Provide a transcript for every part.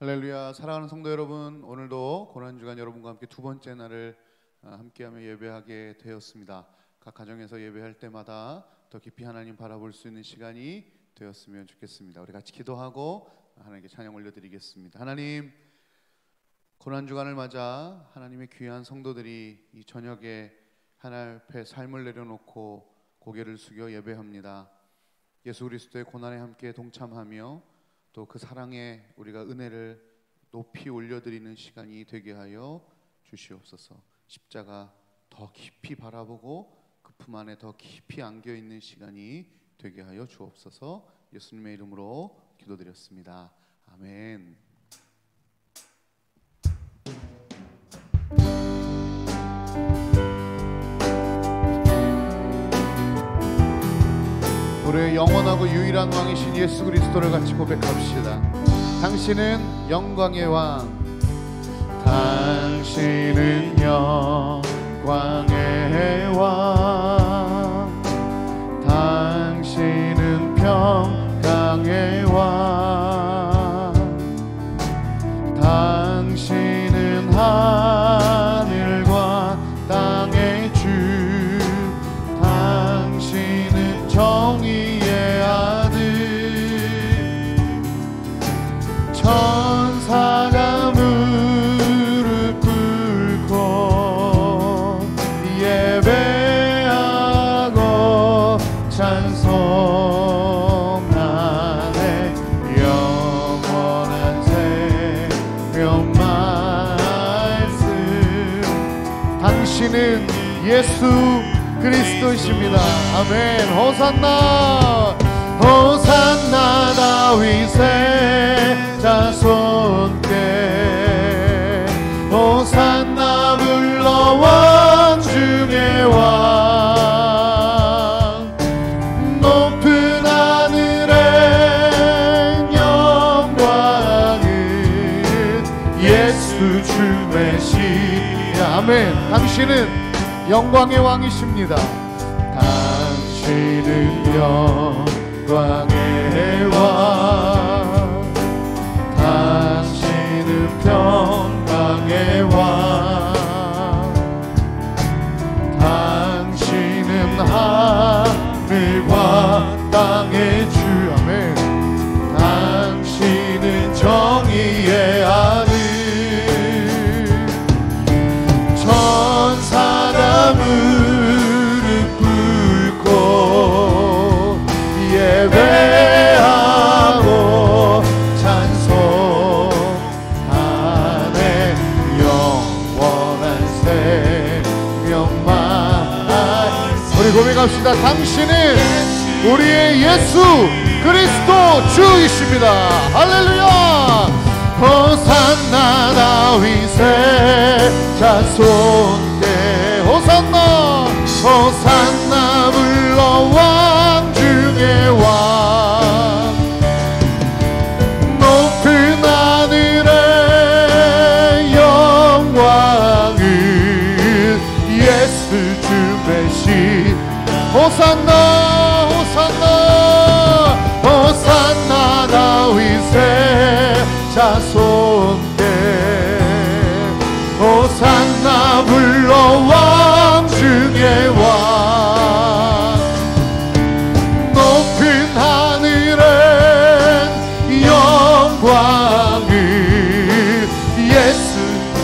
할렐루야. 사랑하는 성도 여러분, 오늘도 고난주간 여러분과 함께 두 번째 날을 함께하며 예배하게 되었습니다. 각 가정에서 예배할 때마다 더 깊이 하나님 바라볼 수 있는 시간이 되었으면 좋겠습니다. 우리 같이 기도하고 하나님께 찬양 올려드리겠습니다. 하나님, 고난주간을 맞아 하나님의 귀한 성도들이 이 저녁에 하나님 앞에 삶을 내려놓고 고개를 숙여 예배합니다. 예수 그리스도의 고난에 함께 동참하며 또 그 사랑에 우리가 은혜를 높이 올려드리는 시간이 되게 하여 주시옵소서. 십자가 더 깊이 바라보고 그 품 안에 더 깊이 안겨있는 시간이 되게 하여 주옵소서. 예수님의 이름으로 기도드렸습니다. 아멘. 우리의 영원하고 유일한 왕이신 예수 그리스도를 같이 고백합시다. 당신은 영광의 왕, 당신은 영광의 왕, 당신은 평강의 왕, 당신은 하늘과 땅의 주, 당신은 정의의 아들, 천사가 무릎 꿇고 예배하고 찬송하네. 영원한 생명 말씀, 당신은 예수 그리스도이십니다. 아멘. 호산나, 호산나 다윗의 자손께, 호산나 불러 왕 중의 왕, 높은 하늘의 영광을 예수 주 메시아. 아멘. 당신은 영광의 왕이십니다. 당신은 영광의 왕, 당신은 평강의 왕, 당신은 하늘과 땅의 주. 아멘. 당신은 정의의 아들, 천사가 무릎 꿇고 예배하고 찬송하네. 영원한 생명 말씀, 우리 고백합시다. 당신은 우리의 예수 그리스도 주이십니다. 할렐루야. 호산나 다윗의 자손께, 호산나, 호산나 불러 왕 중의 왕, 높은 하늘의 영광을 예수 주 메시. 호산나, 호산나, 호산나 다윗의 자손께, 호산나 불러 왕 중의 왕, 높은 하늘의 영광을 예수.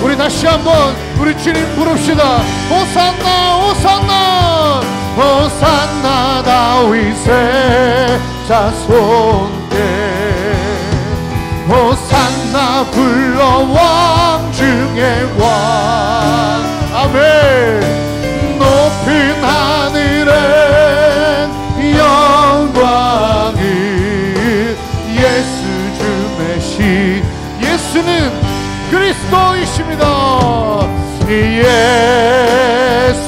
우리 다시 한번 우리 주님 부릅시다. 호산나, 호산나, 호산나 다윗의 자손께, 호산나 불러 왕 중의 왕. 아멘. 높은 하늘의 영광을 예수 주 메시. 예수는 그리스도이십니다. 예수는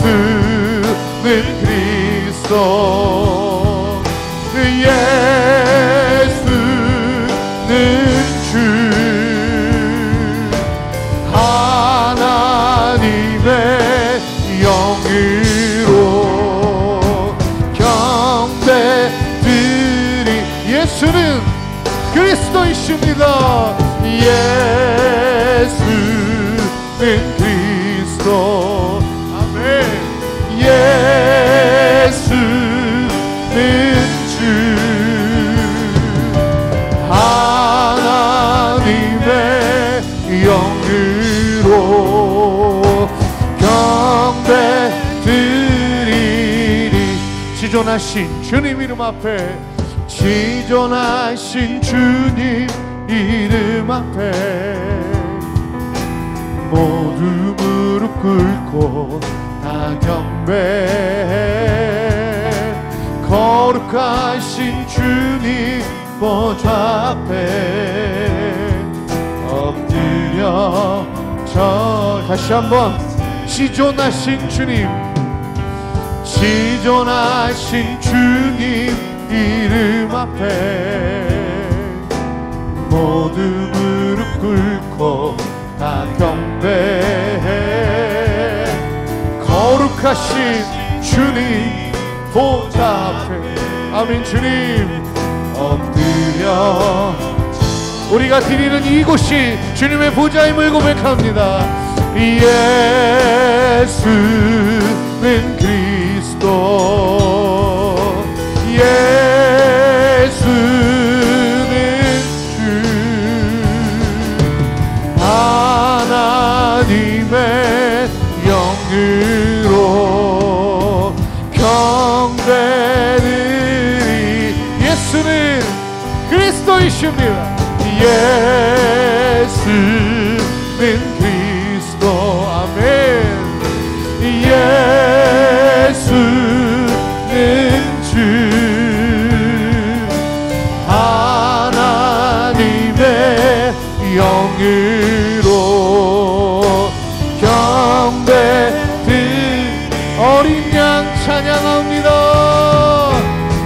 그리스도, 예수는 주, 하나님의 영으로 경배드리. 예수는 그리스도이십니다. 그리스도 아멘. 예수는 주 하나님의 영으로 경배 드리리. 지존하신 주님 이름 앞에, 지존하신 주님 이름 앞에 모두 무릎 꿇고 다 경배해. 거룩하신 주님 보좌 앞에 엎드려 다시 한번. 지존하신 주님, 지존하신 주님 이름 앞에 모두 무릎 꿇고 다 경배해. 거룩하신 주님 보좌 앞에 아멘. 주님 엎드려 우리가 드리는 이곳이 주님의 보좌임을 고백합니다. 예수는 그리스도, 예수는 주 하나님의 영으로 경배드리. 예수는 그리스도이십니다. 예수는 그리스도 아멘. 예수는 주 하나님의 영으로 경배드. 어린 양 찬양합니다.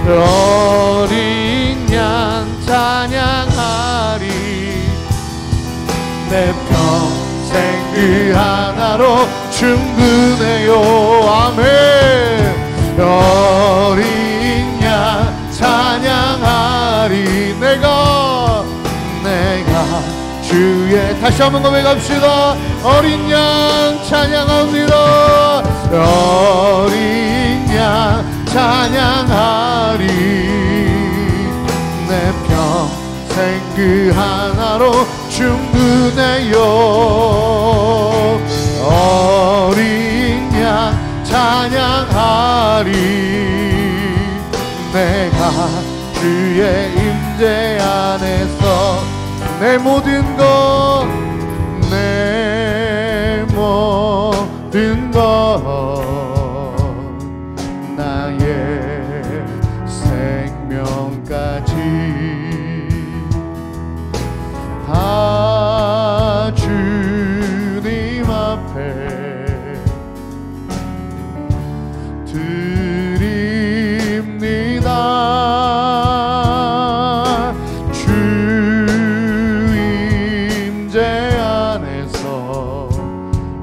어린 양 찬양하리. 내 평생 그 하나로 충분해요 아멘. 어린 양 찬양하리. 내가 주의 다시 한번 고백합시다. 어린 양 찬양합니다. 어린 양 찬양하리. 내 평생 그 하나로 충분해요. 어린 양 찬양하리. 내가 주의 임재 안에서 내 모든 것, 내 모든 것, 나의 생명까지 다 주님 앞에 드립니다. 주 임재 안에서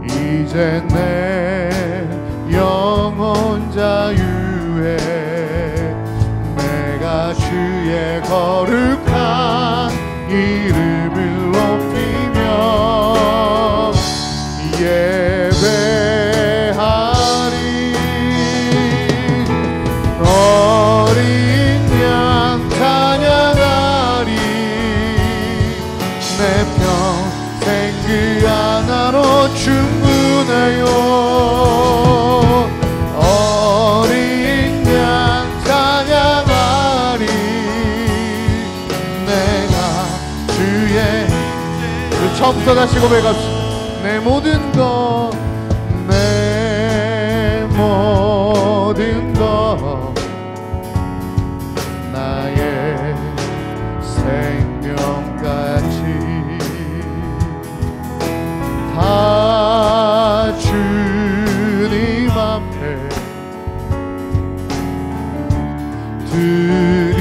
이제 내 영혼 자유해. 내가 주의 거룩한 이름을 높이며 예배하리. 어린 양 찬양하리. 내 평생 그 하나로 충분해요. 어린 양 찬양하리. 내가 주의 처음부터 다시 고백합시다. 내 모든 것, 내 모든 것, 나의 생명까지 다 주님 앞에 드립니다.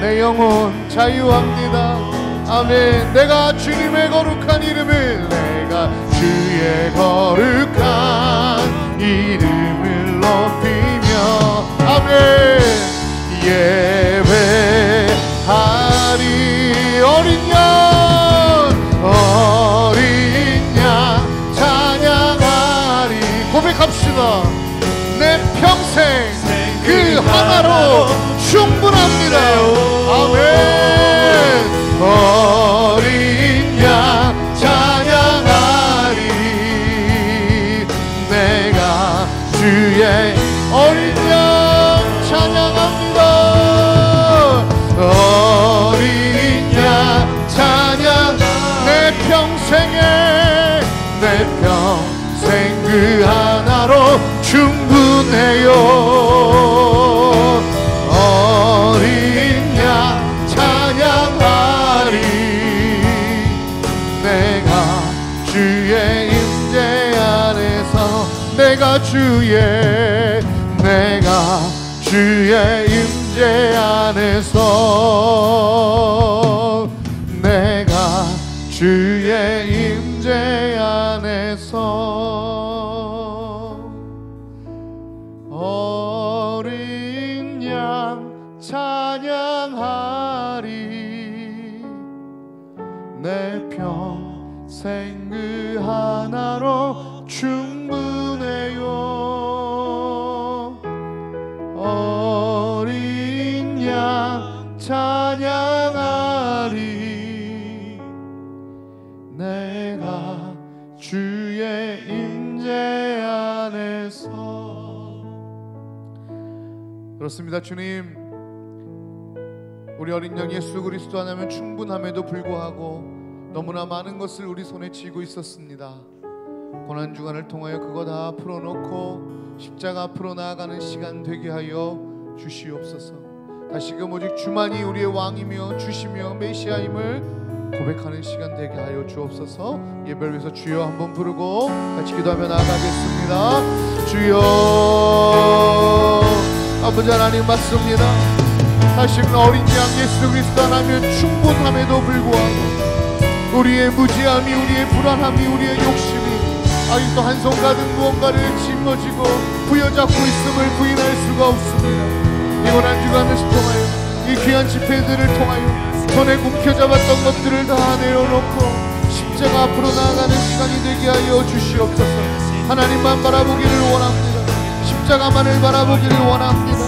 내 영혼 자유합니다. 아멘. 내가 주님의 거룩한 이름을, 내가 주의 거룩한 이름을 높이 고백합시다. 내 평생 그 하나로 충분합니다. 아멘. 어린 양 찬양하리. 내가 주의 어린 양 찬양합니다. 어린 양 찬양. 내 평생 그 하나로 충분해요. 어린 양 찬양하리. 내가 주의 임재 안에서 내가 주의 임재 안에서 내가 주의 임재 안에서 어린 양 찬양하리. 내 평생 그 하나로 충분해요. 어린 양 찬양하리. 내가 주의 임재 안에서. 그렇습니다. 주님, 우리 어린 양 예수 그리스도 하나면 충분함에도 불구하고 너무나 많은 것을 우리 손에 쥐고 있었습니다. 고난주간을 통하여 그거 다 풀어놓고 십자가 앞으로 나아가는 시간 되게 하여 주시옵소서. 다시금 오직 주만이 우리의 왕이며 주시며 메시아임을 고백하는 시간 되게 하여 주옵소서. 예배를 위해서 주여 한번 부르고 같이 기도하며 나아가겠습니다. 주여, 아버지 하나님 맞습니다. 다시금 어린 양 예수 그리스도 하나면 충분함에도 불구하고 우리의 무지함이, 우리의 불안함이, 우리의 욕심이 아직도 한 손 가득 무언가를 짊어지고 부여잡고 있음을 부인할 수가 없습니다. 이번 한 주간을 통하여 이 귀한 집회들을 통하여 손에 움켜잡았던 것들을 다 내려놓고 십자가 앞으로 나아가는 시간이 되게 하여 주시옵소서. 하나님만 바라보기를 원합니다. 십자가만을 바라보기를 원합니다.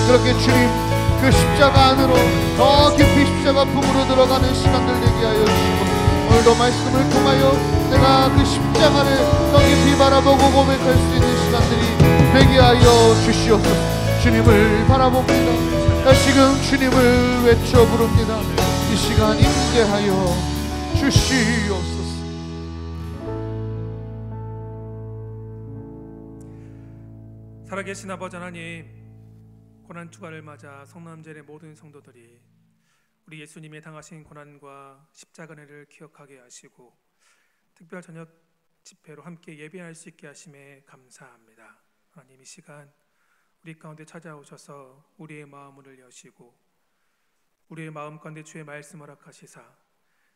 그렇게 주님 그 십자가 안으로 더 깊이 십자가 품으로 들어가는 시간들 되게 하여 주시고 오늘도 말씀을 통하여 내가 그 십자가를 더 깊이 바라보고 고백할 수 있는 시간들이 되게 하여 주시옵소서. 주님을 바라봅니다. 다시금 주님을 외쳐 부릅니다. 이 시간 임재하여 주시옵소서. 살아계신 아버지 하나님, 고난주간을 맞아 성남제의 모든 성도들이 우리 예수님의 당하신 고난과 십자가를 기억하게 하시고 특별 저녁 집회로 함께 예배할 수 있게 하심에 감사합니다. 하나님, 이 시간 우리 가운데 찾아오셔서 우리의 마음을 여시고 우리의 마음 가운데 주의 말씀을 허락하시사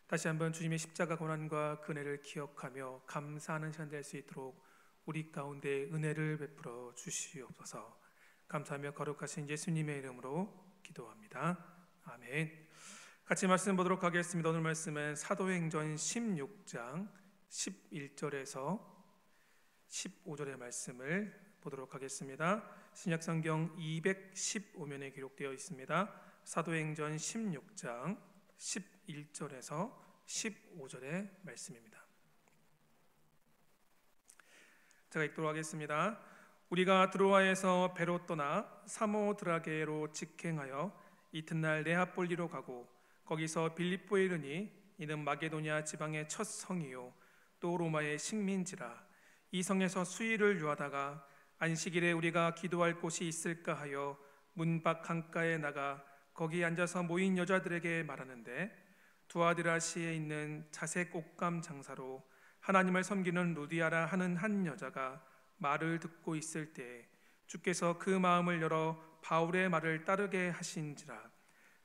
다시 한번 주님의 십자가 고난과 그 은혜를 기억하며 감사하는 시간 될 수 있도록 우리 가운데 은혜를 베풀어 주시옵소서. 감사하며 거룩하신 예수님의 이름으로 기도합니다. 아멘. 같이 말씀 보도록 하겠습니다. 오늘 말씀은 사도행전 16장 11절에서 15절의 말씀을 보도록 하겠습니다. 신약성경 215면에 기록되어 있습니다. 사도행전 16장 11절에서 15절의 말씀입니다. 제가 읽도록 하겠습니다. 우리가 드로아에서 배로 떠나 사모드라게로 직행하여 이튿날 네아폴리로 가고 거기서 빌립보에 이르니 이는 마게도냐 지방의 첫 성이요 또 로마의 식민지라. 이 성에서 수일을 유하다가 안식일에 우리가 기도할 곳이 있을까 하여 문 밖 강가에 나가 거기 앉아서 모인 여자들에게 말하는데 두아디라시에 있는 자색 옷감 장사로 하나님을 섬기는 루디아라 하는 한 여자가 말을 듣고 있을 때 주께서 그 마음을 열어 바울의 말을 따르게 하신지라.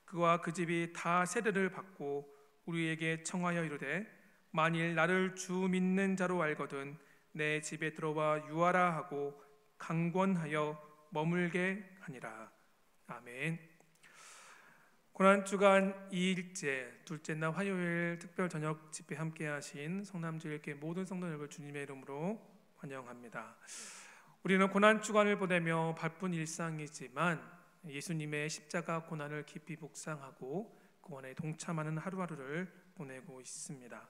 그와 그 집이 다 세례를 받고 우리에게 청하여 이르되 만일 나를 주 믿는 자로 알거든 내 집에 들어와 유하라 하고 강권하여 머물게 하니라. 아멘. 고난주간 2일째 둘째 날 화요일 특별 저녁 집회 함께 하신 성남주일교회 모든 성도들 주님의 이름으로 환영합니다. 우리는 고난 주간을 보내며 바쁜 일상이지만 예수님의 십자가 고난을 깊이 묵상하고 그 고난에 동참하는 하루하루를 보내고 있습니다.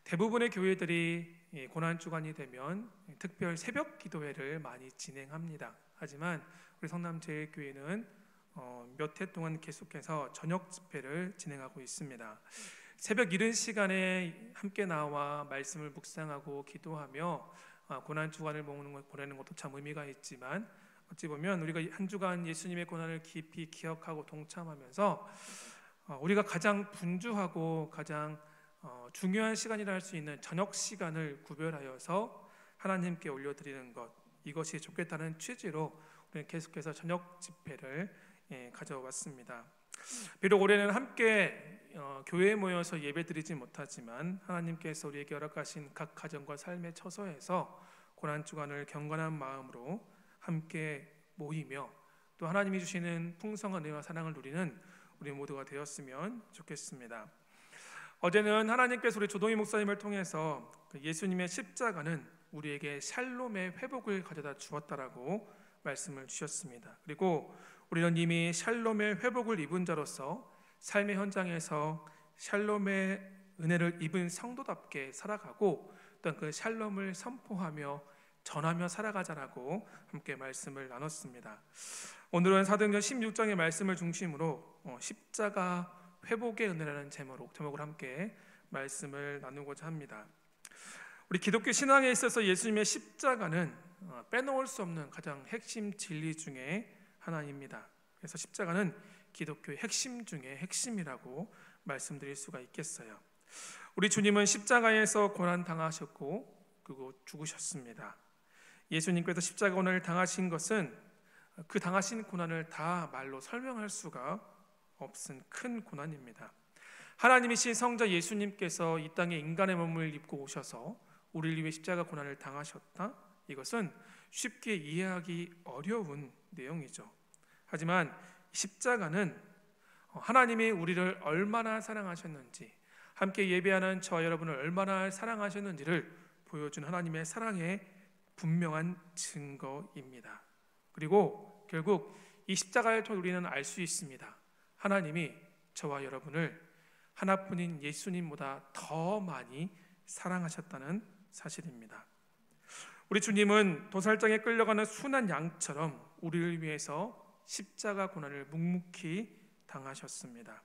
대부분의 교회들이 고난 주간이 되면 특별 새벽 기도회를 많이 진행합니다. 하지만 우리 성남제일교회는 몇 해 동안 계속해서 저녁 집회를 진행하고 있습니다. 새벽 이른 시간에 함께 나와 말씀을 묵상하고 기도하며 고난 주간을 보내는 것도 참 의미가 있지만, 어찌 보면 우리가 한 주간 예수님의 고난을 깊이 기억하고 동참하면서 우리가 가장 분주하고 가장 중요한 시간이라 할 수 있는 저녁 시간을 구별하여서 하나님께 올려드리는 것, 이것이 좋겠다는 취지로 우리는 계속해서 저녁 집회를 가져왔습니다. 비록 올해는 함께 교회에 모여서 예배드리지 못하지만 하나님께서 우리에게 허락하신 각 가정과 삶의 처소에서 고난 주간을 경건한 마음으로 함께 모이며 또 하나님이 주시는 풍성한 은혜와 사랑을 누리는 우리 모두가 되었으면 좋겠습니다. 어제는 하나님께서 우리 조동희 목사님을 통해서 예수님의 십자가는 우리에게 샬롬의 회복을 가져다 주었다라고 말씀을 주셨습니다. 그리고 우리는 이미 샬롬의 회복을 입은 자로서 삶의 현장에서 샬롬의 은혜를 입은 성도답게 살아가고 또한 그 샬롬을 선포하며 전하며 살아가자라고 함께 말씀을 나눴습니다. 오늘은 사도행전 16장의 말씀을 중심으로 십자가 회복의 은혜라는 제목을 함께 말씀을 나누고자 합니다. 우리 기독교 신앙에 있어서 예수님의 십자가는 빼놓을 수 없는 가장 핵심 진리 중에 하나입니다. 그래서 십자가는 기독교의 핵심 중에 핵심이라고 말씀드릴 수가 있겠어요. 우리 주님은 십자가에서 고난 당하셨고 그리고 죽으셨습니다. 예수님께서 십자가 고난을 당하신 것은 그 당하신 고난을 다 말로 설명할 수가 없은 큰 고난입니다. 하나님이신 성자 예수님께서 이 땅에 인간의 몸을 입고 오셔서 우리를 위해 십자가 고난을 당하셨다? 이것은 쉽게 이해하기 어려운 내용이죠. 하지만 십자가는 하나님이 우리를 얼마나 사랑하셨는지, 함께 예배하는 저와 여러분을 얼마나 사랑하셨는지를 보여준 하나님의 사랑의 분명한 증거입니다. 그리고 결국 이 십자가를 통해 우리는 알 수 있습니다. 하나님이 저와 여러분을 하나뿐인 예수님보다 더 많이 사랑하셨다는 사실입니다. 우리 주님은 도살장에 끌려가는 순한 양처럼 우리를 위해서 십자가 고난을 묵묵히 당하셨습니다.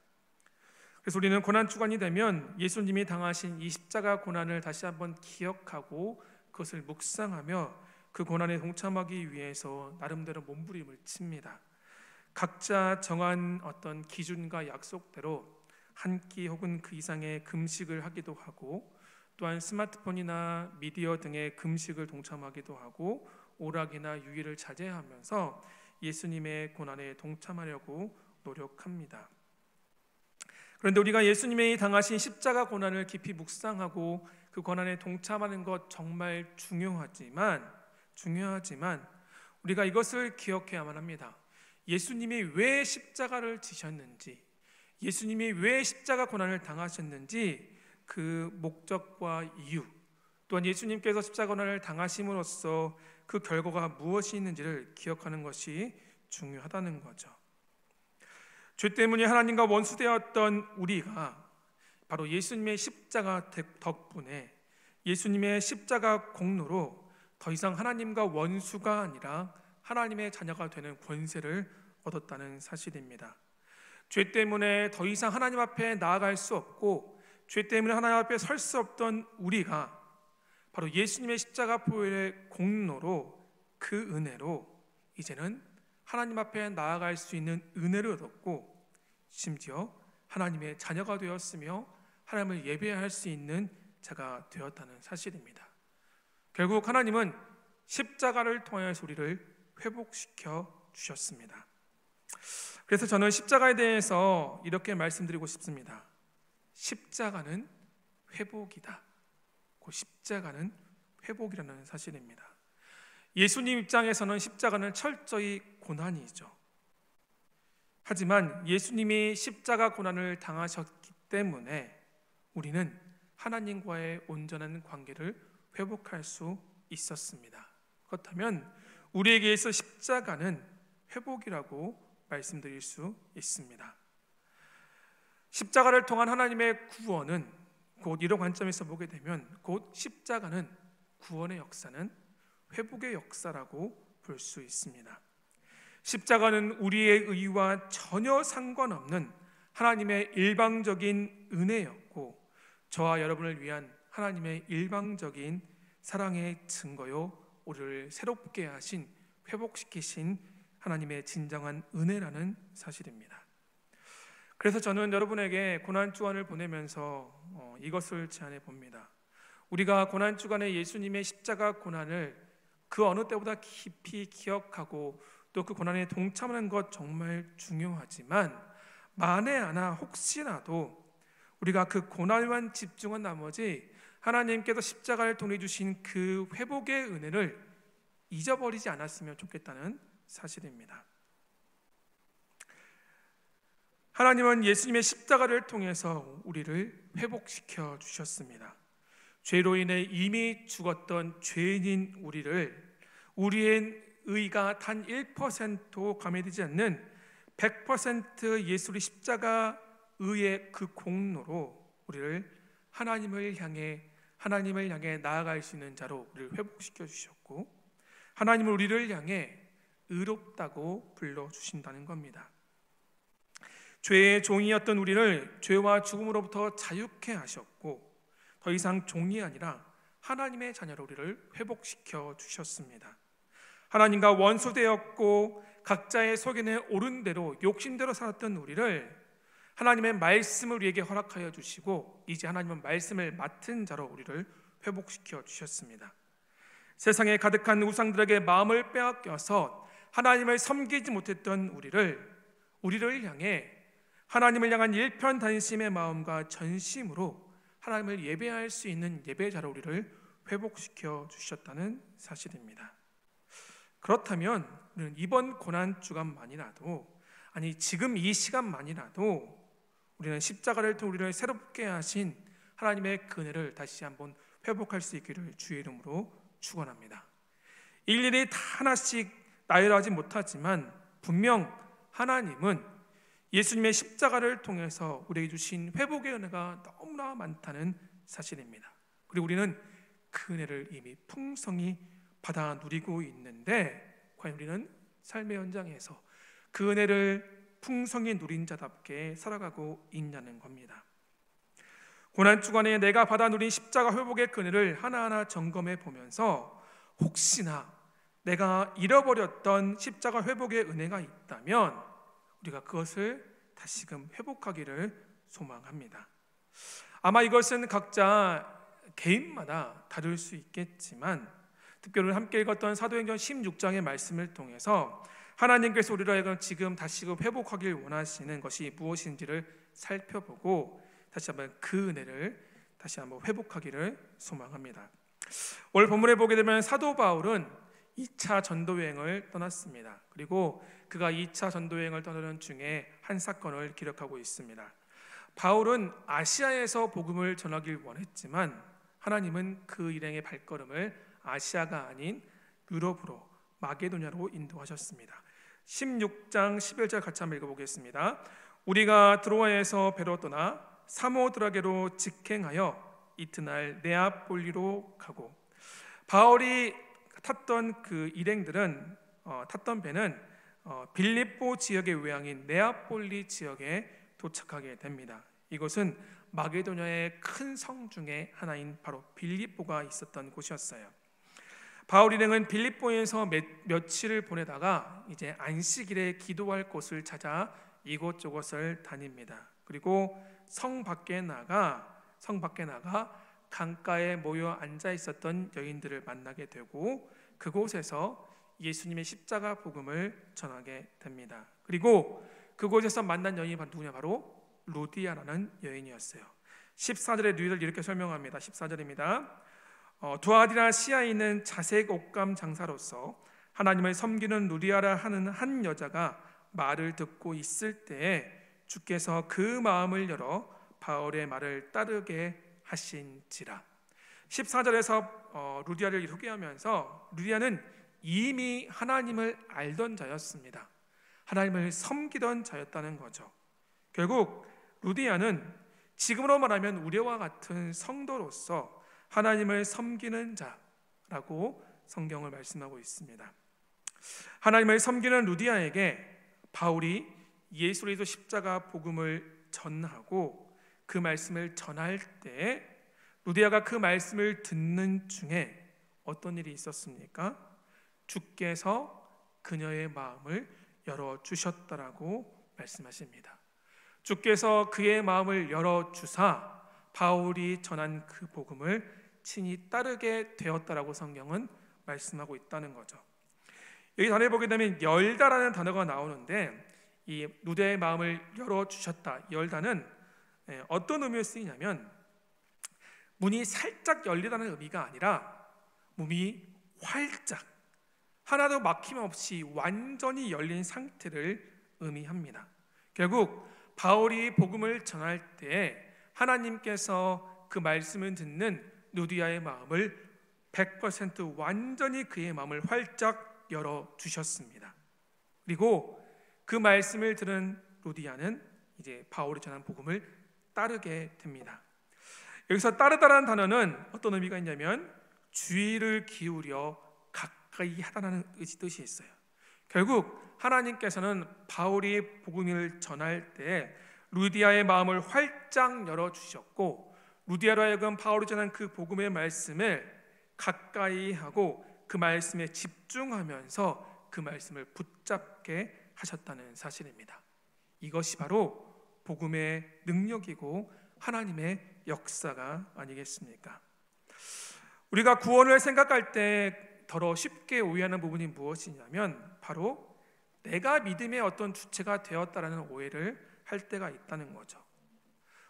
그래서 우리는 고난 주간이 되면 예수님이 당하신 이 십자가 고난을 다시 한번 기억하고 그것을 묵상하며 그 고난에 동참하기 위해서 나름대로 몸부림을 칩니다. 각자 정한 어떤 기준과 약속대로 한 끼 혹은 그 이상의 금식을 하기도 하고, 또한 스마트폰이나 미디어 등의 금식을 동참하기도 하고, 오락이나 유의를 자제하면서 예수님의 고난에 동참하려고 노력합니다. 그런데 우리가 예수님의 당하신 십자가 고난을 깊이 묵상하고 그 고난에 동참하는 것 정말 중요하지만 우리가 이것을 기억해야만 합니다. 예수님이 왜 십자가를 지셨는지, 예수님이 왜 십자가 고난을 당하셨는지 그 목적과 이유, 또한 예수님께서 십자가 고난을 당하심으로써 그 결과가 무엇이 있는지를 기억하는 것이 중요하다는 거죠. 죄 때문에 하나님과 원수되었던 우리가 바로 예수님의 십자가 덕분에, 예수님의 십자가 공로로 더 이상 하나님과 원수가 아니라 하나님의 자녀가 되는 권세를 얻었다는 사실입니다. 죄 때문에 더 이상 하나님 앞에 나아갈 수 없고, 죄 때문에 하나님 앞에 설 수 없던 우리가 바로 예수님의 십자가 보혈의 공로로, 그 은혜로 이제는 하나님 앞에 나아갈 수 있는 은혜를 얻었고, 심지어 하나님의 자녀가 되었으며 하나님을 예배할 수 있는 자가 되었다는 사실입니다. 결국 하나님은 십자가를 통해서 우리를 회복시켜 주셨습니다. 그래서 저는 십자가에 대해서 이렇게 말씀드리고 싶습니다. 십자가는 회복이다. 그 십자가는 회복이라는 사실입니다. 예수님 입장에서는 십자가는 철저히 고난이죠. 하지만 예수님이 십자가 고난을 당하셨기 때문에 우리는 하나님과의 온전한 관계를 회복할 수 있었습니다. 그렇다면 우리에게 있어 십자가는 회복이라고 말씀드릴 수 있습니다. 십자가를 통한 하나님의 구원은 곧 이런 관점에서 보게 되면 곧 십자가는 구원의 역사는 회복의 역사라고 볼 수 있습니다. 십자가는 우리의 의와 전혀 상관없는 하나님의 일방적인 은혜였고 저와 여러분을 위한 하나님의 일방적인 사랑의 증거요 우리를 새롭게 하신 회복시키신 하나님의 진정한 은혜라는 사실입니다. 그래서 저는 여러분에게 고난주간을 보내면서 이것을 제안해 봅니다. 우리가 고난주간에 예수님의 십자가 고난을 그 어느 때보다 깊이 기억하고 또 그 고난에 동참하는 것 정말 중요하지만 만에 하나 혹시라도 우리가 그 고난만 집중한 나머지 하나님께서 십자가를 통해 주신 그 회복의 은혜를 잊어버리지 않았으면 좋겠다는 사실입니다. 하나님은 예수님의 십자가를 통해서 우리를 회복시켜 주셨습니다. 죄로 인해 이미 죽었던 죄인인 우리의 의가 단 1% 감해되지 않는 100% 예수의 십자가 의의 그 공로로 우리를 하나님을 향해 나아갈 수 있는 자로 우리를 회복시켜 주셨고 하나님은 우리를 향해 의롭다고 불러주신다는 겁니다. 죄의 종이었던 우리를 죄와 죽음으로부터 자유케 하셨고 더 이상 종이 아니라 하나님의 자녀로 우리를 회복시켜 주셨습니다. 하나님과 원수되었고 각자의 소견에 오른 대로 욕심대로 살았던 우리를 하나님의 말씀을 우리에게 허락하여 주시고 이제 하나님은 말씀을 맡은 자로 우리를 회복시켜 주셨습니다. 세상에 가득한 우상들에게 마음을 빼앗겨서 하나님을 섬기지 못했던 우리를 향해 하나님을 향한 일편단심의 마음과 전심으로 하나님을 예배할 수 있는 예배자로 우리를 회복시켜 주셨다는 사실입니다. 그렇다면 우리는 이번 고난주간만이라도 아니 지금 이 시간만이라도 우리는 십자가를 통해 우리를 새롭게 하신 하나님의 그 은혜를 다시 한번 회복할 수 있기를 주의 이름으로 축원합니다. 일일이 다 하나씩 나열하지 못하지만 분명 하나님은 예수님의 십자가를 통해서 우리에게 주신 회복의 은혜가 너무나 많다는 사실입니다. 그리고 우리는 그 은혜를 이미 풍성히 받아 누리고 있는데 과연 우리는 삶의 현장에서 그 은혜를 풍성히 누린 자답게 살아가고 있냐는 겁니다. 고난주간에 내가 받아 누린 십자가 회복의 그 은혜를 하나하나 점검해 보면서 혹시나 내가 잃어버렸던 십자가 회복의 은혜가 있다면 우리가 그것을 다시금 회복하기를 소망합니다. 아마 이것은 각자 개인마다 다를 수 있겠지만 특별히 함께 읽었던 사도행전 16장의 말씀을 통해서 하나님께서 우리를 지금 다시금 회복하길 원하시는 것이 무엇인지를 살펴보고 다시 한번 그 은혜를 다시 한번 회복하기를 소망합니다. 오늘 본문에 보게 되면 사도 바울은 2차 전도여행을 떠났습니다. 그리고 그가 2차 전도여행을 떠나는 중에 한 사건을 기록하고 있습니다. 바울은 아시아에서 복음을 전하길 원했지만 하나님은 그 일행의 발걸음을 아시아가 아닌 유럽으로 마게도냐로 인도하셨습니다. 16장 11절 같이 한번 읽어보겠습니다. 우리가 드로아에서 배로 떠나 사모드라게로 직행하여 이튿날 네아폴리로 가고 바울이 탔던 그 일행들은 탔던 배는 빌립보 지역의 외항인 네아폴리 지역에 도착하게 됩니다. 이곳은 마게도냐의 큰 성 중에 하나인 바로 빌립보가 있었던 곳이었어요. 바울 일행은 빌립보에서 며칠을 보내다가 이제 안식일에 기도할 곳을 찾아 이곳저곳을 다닙니다. 그리고 성 밖에 나가 강가에 모여 앉아 있었던 여인들을 만나게 되고 그곳에서 예수님의 십자가 복음을 전하게 됩니다. 그리고 그곳에서 만난 여인이 누구냐? 바로 루디아라는 여인이었어요. 14절의 누이를 이렇게 설명합니다. 14절입니다. 두아디라 시아에 있는 자색 옷감 장사로서 하나님을 섬기는 루디아라 하는 한 여자가 말을 듣고 있을 때에 주께서 그 마음을 열어 바울의 말을 따르게 하신지라. 14절에서 루디아를 소개하면서 루디아는 이미 하나님을 알던 자였습니다. 하나님을 섬기던 자였다는 거죠. 결국 루디아는 지금으로 말하면 우리와 같은 성도로서 하나님을 섬기는 자라고 성경을 말씀하고 있습니다. 하나님을 섬기는 루디아에게 바울이 예수 그리스도 십자가 복음을 전하고 그 말씀을 전할 때 루디아가 그 말씀을 듣는 중에 어떤 일이 있었습니까? 주께서 그녀의 마음을 열어주셨다라고 말씀하십니다. 주께서 그의 마음을 열어주사 바울이 전한 그 복음을 친히 따르게 되었다라고 성경은 말씀하고 있다는 거죠. 여기 단어에 보게 되면 열다라는 단어가 나오는데 이 루디아의 마음을 열어주셨다. 열다는 어떤 의미로 쓰이냐면 문이 살짝 열리다는 의미가 아니라 문이 활짝 하나도 막힘없이 완전히 열린 상태를 의미합니다. 결국 바울이 복음을 전할 때 하나님께서 그 말씀을 듣는 루디아의 마음을 100% 완전히 그의 마음을 활짝 열어주셨습니다. 그리고 그 말씀을 들은 루디아는 이제 바울이 전한 복음을 따르게 됩니다. 여기서 따르다라는 단어는 어떤 의미가 있냐면 주의를 기울여 가까이 하다라는 뜻이 있어요. 결국 하나님께서는 바울이 복음을 전할 때 루디아의 마음을 활짝 열어주셨고 루디아로 하여금 바울이 전한 그 복음의 말씀을 가까이 하고 그 말씀에 집중하면서 그 말씀을 붙잡게 하셨다는 사실입니다. 이것이 바로 복음의 능력이고 하나님의 역사가 아니겠습니까? 우리가 구원을 생각할 때 더러 쉽게 오해하는 부분이 무엇이냐면 바로 내가 믿음의 어떤 주체가 되었다라는 오해를 할 때가 있다는 거죠.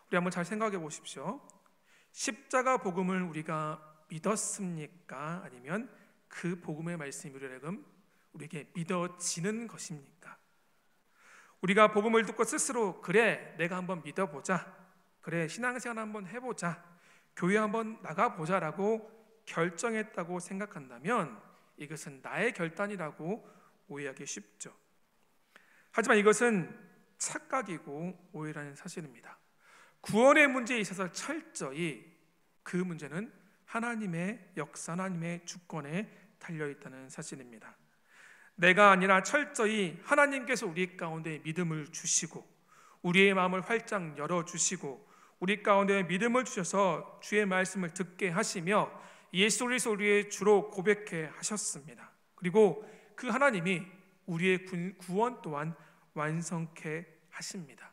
우리 한번 잘 생각해 보십시오. 십자가 복음을 우리가 믿었습니까? 아니면 그 복음의 말씀이 우리에게 믿어지는 것입니까? 우리가 복음을 듣고 스스로 그래 내가 한번 믿어보자, 그래 신앙생활 한번 해보자, 교회 한번 나가보자라고 결정했다고 생각한다면 이것은 나의 결단이라고 오해하기 쉽죠. 하지만 이것은 착각이고 오해라는 사실입니다. 구원의 문제에 있어서 철저히 그 문제는 하나님의 역사, 하나님의 주권에 달려있다는 사실입니다. 내가 아니라 철저히 하나님께서 우리 가운데 믿음을 주시고 우리의 마음을 활짝 열어주시고 우리 가운데 믿음을 주셔서 주의 말씀을 듣게 하시며 예수 그리스도 우리의 주로 고백해 하셨습니다. 그리고 그 하나님이 우리의 구원 또한 완성케 하십니다.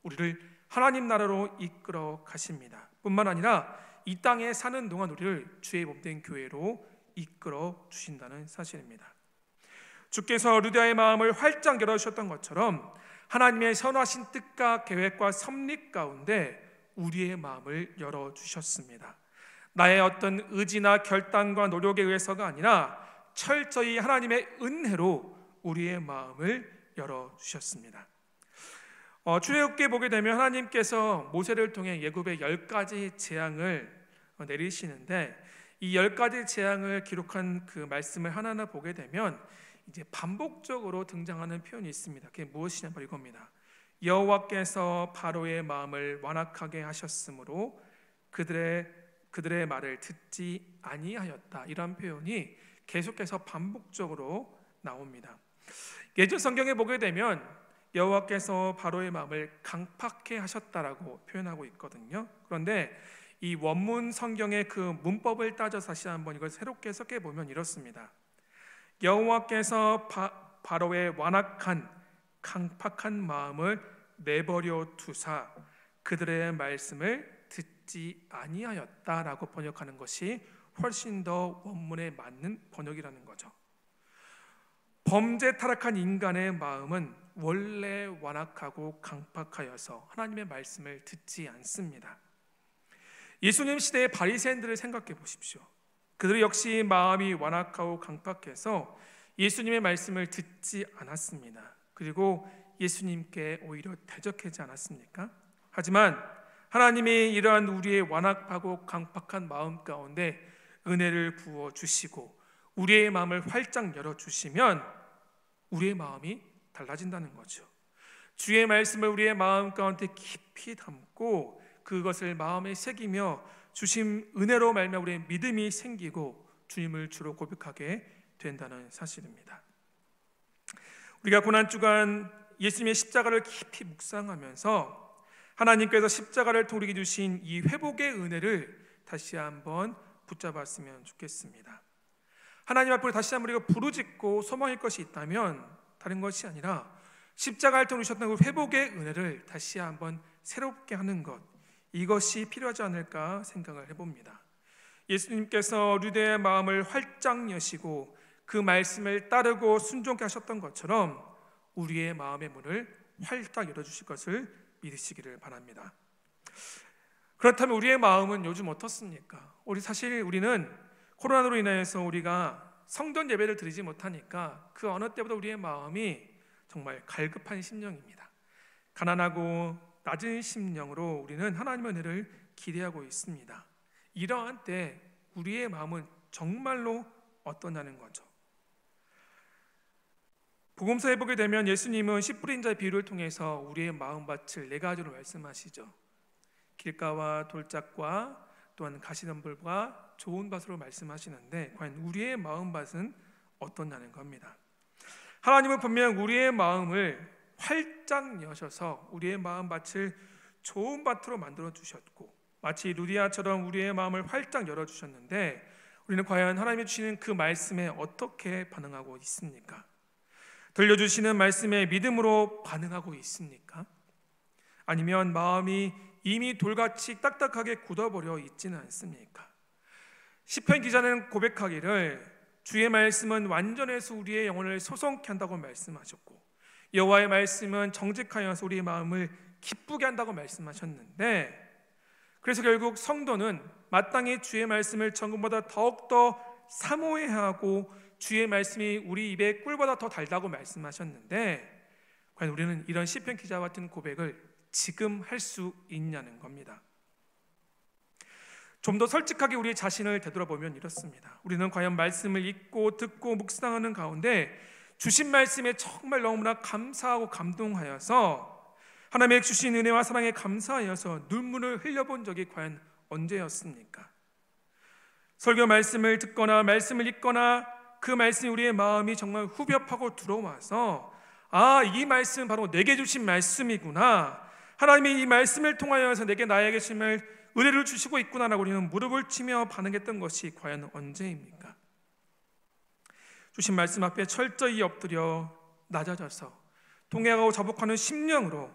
우리를 하나님 나라로 이끌어 가십니다. 뿐만 아니라 이 땅에 사는 동안 우리를 주의 몸된 교회로 이끌어 주신다는 사실입니다. 주께서 루디아의 마음을 활짝 열어주셨던 것처럼 하나님의 선하신 뜻과 계획과 섭리 가운데 우리의 마음을 열어주셨습니다. 나의 어떤 의지나 결단과 노력에 의해서가 아니라 철저히 하나님의 은혜로 우리의 마음을 열어주셨습니다. 출애굽기에 보게 되면 하나님께서 모세를 통해 예굽의 10가지 재앙을 내리시는데 이 10가지 재앙을 기록한 그 말씀을 하나하나 보게 되면 이제 반복적으로 등장하는 표현이 있습니다. 그게 무엇이냐 바로 이겁니다. 여호와께서 바로의 마음을 완악하게 하셨으므로 그들의 말을 듣지 아니하였다. 이런 표현이 계속해서 반복적으로 나옵니다. 예전 성경에 보게 되면 여호와께서 바로의 마음을 강팍해 하셨다라고 표현하고 있거든요. 그런데 이 원문 성경의 그 문법을 따져서 다시 한번 이걸 새롭게 해석해 보면 이렇습니다. 여호와께서 바로의 완악한 강팍한 마음을 내버려 두사 그들의 말씀을 듣지 아니하였다라고 번역하는 것이 훨씬 더 원문에 맞는 번역이라는 거죠. 범죄 타락한 인간의 마음은 원래 완악하고 강팍하여서 하나님의 말씀을 듣지 않습니다. 예수님 시대의 바리새인들을 생각해 보십시오. 그들 역시 마음이 완악하고 강팍해서 예수님의 말씀을 듣지 않았습니다. 그리고 예수님께 오히려 대적하지 않았습니까? 하지만 하나님이 이러한 우리의 완악하고 강팍한 마음 가운데 은혜를 부어주시고 우리의 마음을 활짝 열어주시면 우리의 마음이 달라진다는 거죠. 주의 말씀을 우리의 마음 가운데 깊이 담고 그것을 마음에 새기며 주신 은혜로 말미암아 우리의 믿음이 생기고 주님을 주로 고백하게 된다는 사실입니다. 우리가 고난주간 예수님의 십자가를 깊이 묵상하면서 하나님께서 십자가를 통해 우리에게 주신 이 회복의 은혜를 다시 한번 붙잡았으면 좋겠습니다. 하나님 앞으로 다시 한번 우리가 부르짖고 소망할 것이 있다면 다른 것이 아니라 십자가를 통해 주셨던 그 회복의 은혜를 다시 한번 새롭게 하는 것, 이것이 필요하지 않을까 생각을 해봅니다. 예수님께서 유대의 마음을 활짝 여시고 그 말씀을 따르고 순종케 하셨던 것처럼 우리의 마음의 문을 활짝 열어주실 것을 믿으시기를 바랍니다. 그렇다면 우리의 마음은 요즘 어떻습니까? 우리는 코로나로 인해서 우리가 성전 예배를 드리지 못하니까 그 어느 때보다 우리의 마음이 정말 갈급한 심령입니다. 가난하고 낮은 심령으로 우리는 하나님의 은혜를 기대하고 있습니다. 이러한 때 우리의 마음은 정말로 어떠냐는 거죠. 복음서에 보게 되면 예수님은 씨 뿌린 자의 비유를 통해서 우리의 마음밭을 네 가지로 말씀하시죠. 길가와 돌짝과 또한 가시덤불과 좋은 밭으로 말씀하시는데 과연 우리의 마음밭은 어떠냐는 겁니다. 하나님은 분명 우리의 마음을 활짝 여셔서 우리의 마음밭을 좋은 밭으로 만들어 주셨고 마치 루디아처럼 우리의 마음을 활짝 열어 주셨는데 우리는 과연 하나님이 주시는 그 말씀에 어떻게 반응하고 있습니까? 들려주시는 말씀에 믿음으로 반응하고 있습니까? 아니면 마음이 이미 돌같이 딱딱하게 굳어버려 있지는 않습니까? 시편 기자는 고백하기를 주의 말씀은 완전해서 우리의 영혼을 소송케 한다고 말씀하셨고 여호와의 말씀은 정직하여서 우리의 마음을 기쁘게 한다고 말씀하셨는데 그래서 결국 성도는 마땅히 주의 말씀을 전금보다 더욱더 사모해야 하고 주의 말씀이 우리 입에 꿀보다 더 달다고 말씀하셨는데 과연 우리는 이런 시편 기자와 같은 고백을 지금 할 수 있냐는 겁니다. 좀 더 솔직하게 우리 자신을 되돌아보면 이렇습니다. 우리는 과연 말씀을 읽고 듣고 묵상하는 가운데 주신 말씀에 정말 너무나 감사하고 감동하여서 하나님의 주신 은혜와 사랑에 감사하여서 눈물을 흘려본 적이 과연 언제였습니까? 설교 말씀을 듣거나 말씀을 읽거나 그 말씀이 우리의 마음이 정말 후벼파고 들어와서 이 말씀은 바로 내게 주신 말씀이구나, 하나님이 이 말씀을 통하여서 내게 나에게 주심을 은혜를 주시고 있구나라고 우리는 무릎을 치며 반응했던 것이 과연 언제입니까? 주신 말씀 앞에 철저히 엎드려 낮아져서 통회하고 자복하는 심령으로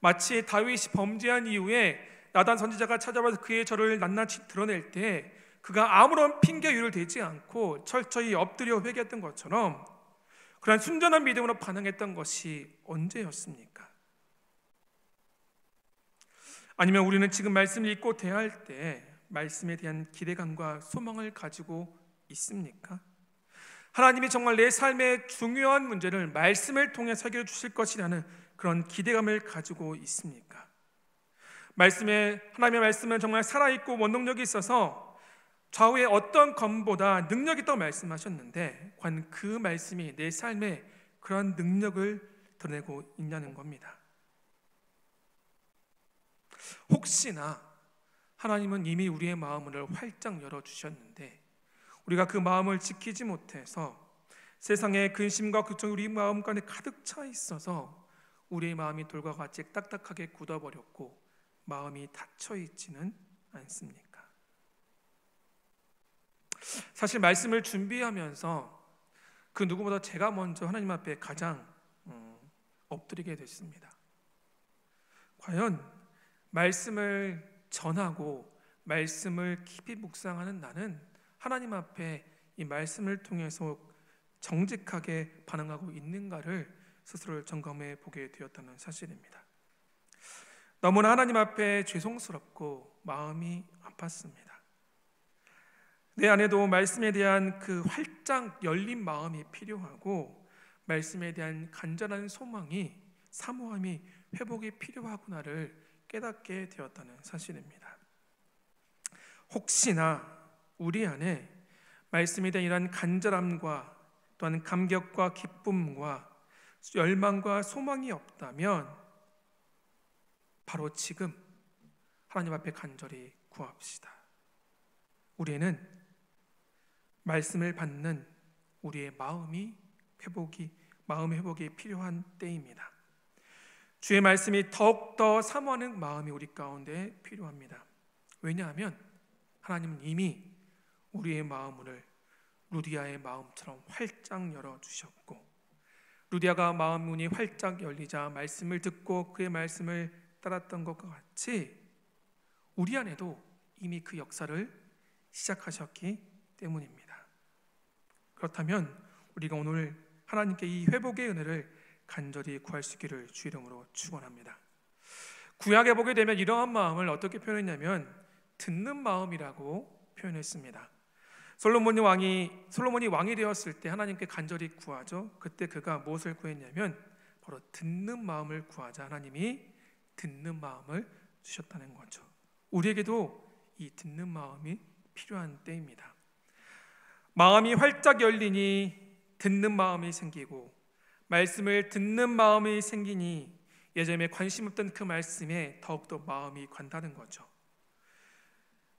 마치 다윗이 범죄한 이후에 나단 선지자가 찾아와서 그의 저를 낱낱이 드러낼 때 그가 아무런 핑계 이유를 대지 않고 철저히 엎드려 회개했던 것처럼 그런 순전한 믿음으로 반응했던 것이 언제였습니까? 아니면 우리는 지금 말씀을 읽고 대할 때 말씀에 대한 기대감과 소망을 가지고 있습니까? 하나님이 정말 내 삶의 중요한 문제를 말씀을 통해 해결해 주실 것이라는 그런 기대감을 가지고 있습니까? 하나님의 말씀은 정말 살아있고 원동력이 있어서 좌우의 어떤 검보다 능력이 있다고 말씀하셨는데 과연 그 말씀이 내 삶에 그런 능력을 드러내고 있냐는 겁니다. 혹시나 하나님은 이미 우리의 마음을 활짝 열어주셨는데 우리가 그 마음을 지키지 못해서 세상의 근심과 걱정이 우리 마음 가운데 가득 차 있어서 우리의 마음이 돌과 같이 딱딱하게 굳어버렸고 마음이 닫혀 있지는 않습니까? 사실 말씀을 준비하면서 그 누구보다 제가 먼저 하나님 앞에 가장 엎드리게 됐습니다. 과연 말씀을 전하고 말씀을 깊이 묵상하는 나는 하나님 앞에 이 말씀을 통해서 정직하게 반응하고 있는가를 스스로를 점검해 보게 되었다는 사실입니다. 너무나 하나님 앞에 죄송스럽고 마음이 아팠습니다. 내 안에도 말씀에 대한 그 활짝 열린 마음이 필요하고 말씀에 대한 간절한 소망이, 사모함이, 회복이 필요하구나를 깨닫게 되었다는 사실입니다. 혹시나 우리 안에 말씀에 대한 이러한 간절함과 또한 감격과 기쁨과 열망과 소망이 없다면 바로 지금 하나님 앞에 간절히 구합시다. 우리는 말씀을 받는 우리의 마음의 회복이 필요한 때입니다. 주의 말씀이 더욱더 사모하는 마음이 우리 가운데 필요합니다. 왜냐하면 하나님은 이미 우리의 마음을 루디아의 마음처럼 활짝 열어주셨고, 루디아가 마음 문이 활짝 열리자 말씀을 듣고 그의 말씀을 따랐던 것과 같이 우리 안에도 이미 그 역사를 시작하셨기 때문입니다. 그렇다면 우리가 오늘 하나님께 이 회복의 은혜를 간절히 구할 수 있기를 주 이름으로 축원합니다. 구약에 보게 되면 이러한 마음을 어떻게 표현했냐면 듣는 마음이라고 표현했습니다. 솔로몬이 왕이 되었을 때 하나님께 간절히 구하죠. 그때 그가 무엇을 구했냐면 바로 듣는 마음을 구하자 하나님이 듣는 마음을 주셨다는 거죠. 우리에게도 이 듣는 마음이 필요한 때입니다. 마음이 활짝 열리니 듣는 마음이 생기고, 말씀을 듣는 마음이 생기니 예전에 관심 없던 그 말씀에 더욱더 마음이 간다는 거죠.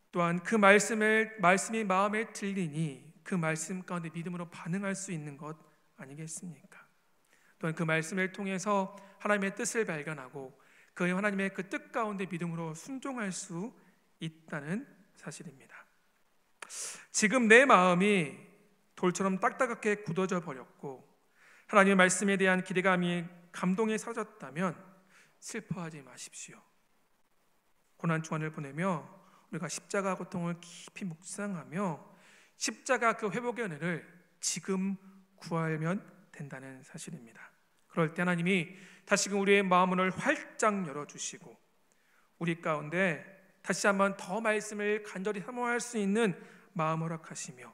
또한 그 말씀이 마음에 들리니 그 말씀 가운데 믿음으로 반응할 수 있는 것 아니겠습니까? 또한 그 말씀을 통해서 하나님의 뜻을 발견하고 그 하나님의 그 뜻 가운데 믿음으로 순종할 수 있다는 사실입니다. 지금 내 마음이 돌처럼 딱딱하게 굳어져 버렸고 하나님의 말씀에 대한 기대감이 감동이 사라졌다면 슬퍼하지 마십시오. 고난 주간을 보내며 우리가 십자가 고통을 깊이 묵상하며 십자가 그 회복의 은혜를 지금 구하면 된다는 사실입니다. 그럴 때 하나님이 다시금 우리의 마음을 활짝 열어주시고 우리 가운데 다시 한번 더 말씀을 간절히 사모할 수 있는 마음을 허락하시며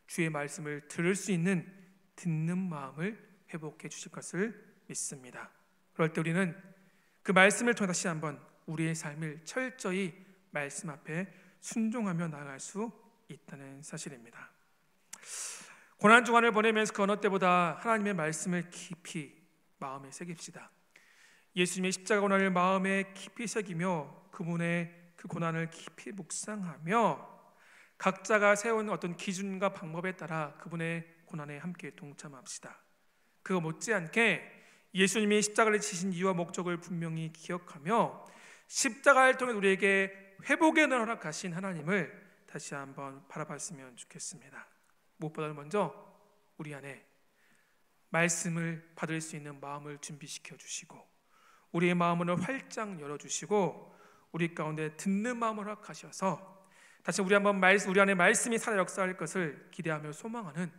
주의 말씀을 들을 수 있는 듣는 마음을 회복해 주실 것을 믿습니다. 그럴 때 우리는 그 말씀을 통해 다시 한번 우리의 삶을 철저히 말씀 앞에 순종하며 나아갈 수 있다는 사실입니다. 고난 주간을 보내면서 그 어느 때보다 하나님의 말씀을 깊이 마음에 새깁시다. 예수님의 십자가 고난을 마음에 깊이 새기며 그분의 그 고난을 깊이 묵상하며 각자가 세운 어떤 기준과 방법에 따라 그분의 고난에 함께 동참합시다. 그거 못지않게 예수님이 십자가를 지신 이유와 목적을 분명히 기억하며 십자가를 통해 우리에게 회복의 은혜를 허락하신 하나님을 다시 한번 바라봤으면 좋겠습니다. 무엇보다 먼저 우리 안에 말씀을 받을 수 있는 마음을 준비시켜 주시고 우리의 마음을 활짝 열어주시고 우리 가운데 듣는 마음을 허락하셔서 다시 우리 안에 말씀이 살아 역사할 것을 기대하며 소망하는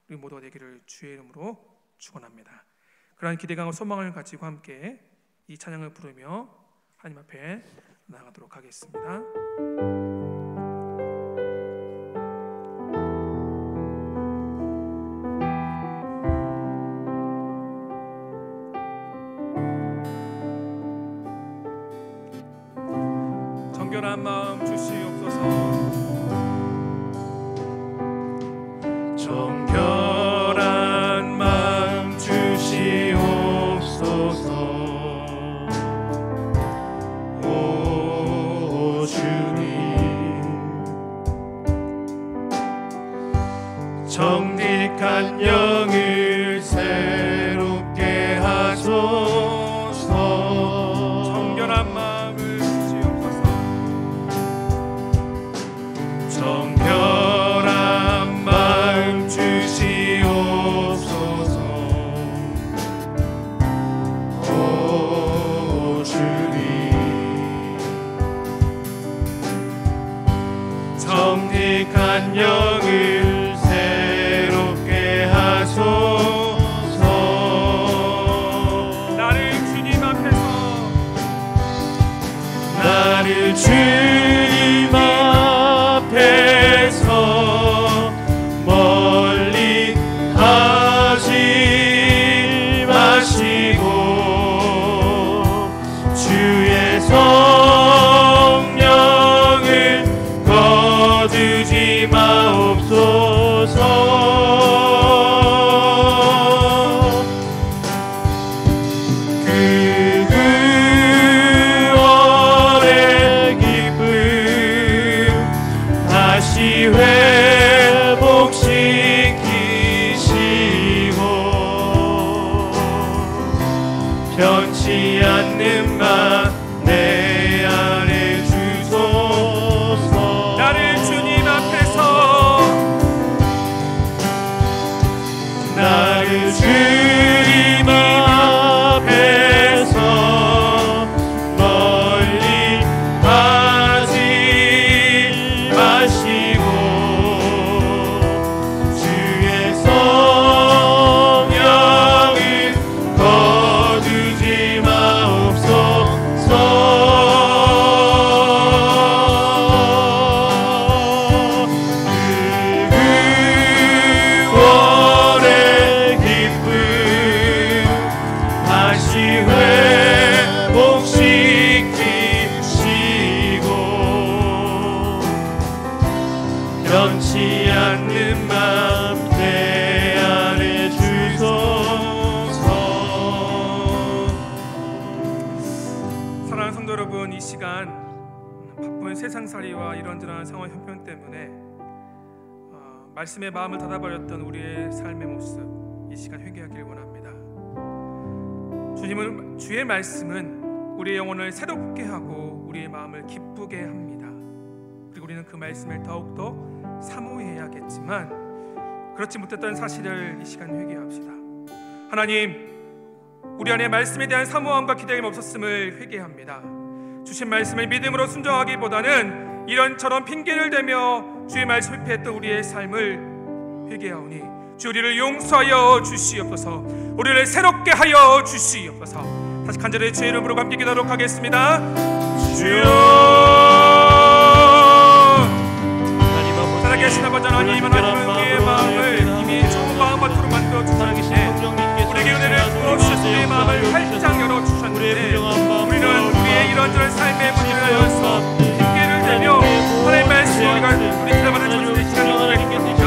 우리 모두가 되기를 주의 이름으로 축원합니다. 그러한 기대감과 소망을 가지고 함께 이 찬양을 부르며 하나님 앞에 나아가도록 하겠습니다. 정결한 마음 주시옵소서. 정결한 마음 주시옵소서. 오 주님, 정직한 영을 새롭게 하소서. 정결한 마음을 주시옵소서. 정결한 마음 주시옵소서. 오 주님, 정직한 영을 새롭게 하소서. 변치 않는 맘 내 안에 주소서. 나를 주님 앞에서 나를 주님 앞에서 멀리 하지 마시고 주의 성령을 거두지 마옵소서. 변치 않는 맘 내 안에 주소서. 사랑하는 성도 여러분, 이 시간 바쁜 세상살이와 이런저런 상황 형편 때문에 말씀에 마음을 닫아버렸던 우리의 삶의 모습, 이 시간 회개하길 원합니다. 주의 말씀은 우리의 영혼을 새롭게 하고 우리의 마음을 기쁘게 합니다. 그리고 우리는 그 말씀을 더욱더 사모해야겠지만 그렇지 못했던 사실을 이 시간 회개합시다. 하나님, 우리 안에 말씀에 대한 사모함과 기대감이 없었음을 회개합니다. 주신 말씀을 믿음으로 순종하기보다는 이런저런 핑계를 대며 주의 말씀을 피했던 우리의 삶을 회개하오니 주 우리를 용서하여 주시옵소서. 우리를 새롭게 하여 주시옵소서. 다시 간절히 주의 이름으로 함께 기도하도록 하겠습니다. 주여, 살아계신 아버지 하나님, 하나님은 우리의 마음을 이미 좋은 마음밭으로 만들어 주셨는데 우리에게 은혜를 부어주셔서 우리의 마음을 활짝 열어주셨는데 우리는 우리의 이런저런 삶의 문제를 하여서 핑계를 대며 하나님의 말씀 우리 기다만을 주시는 시간을 보내겠습니다.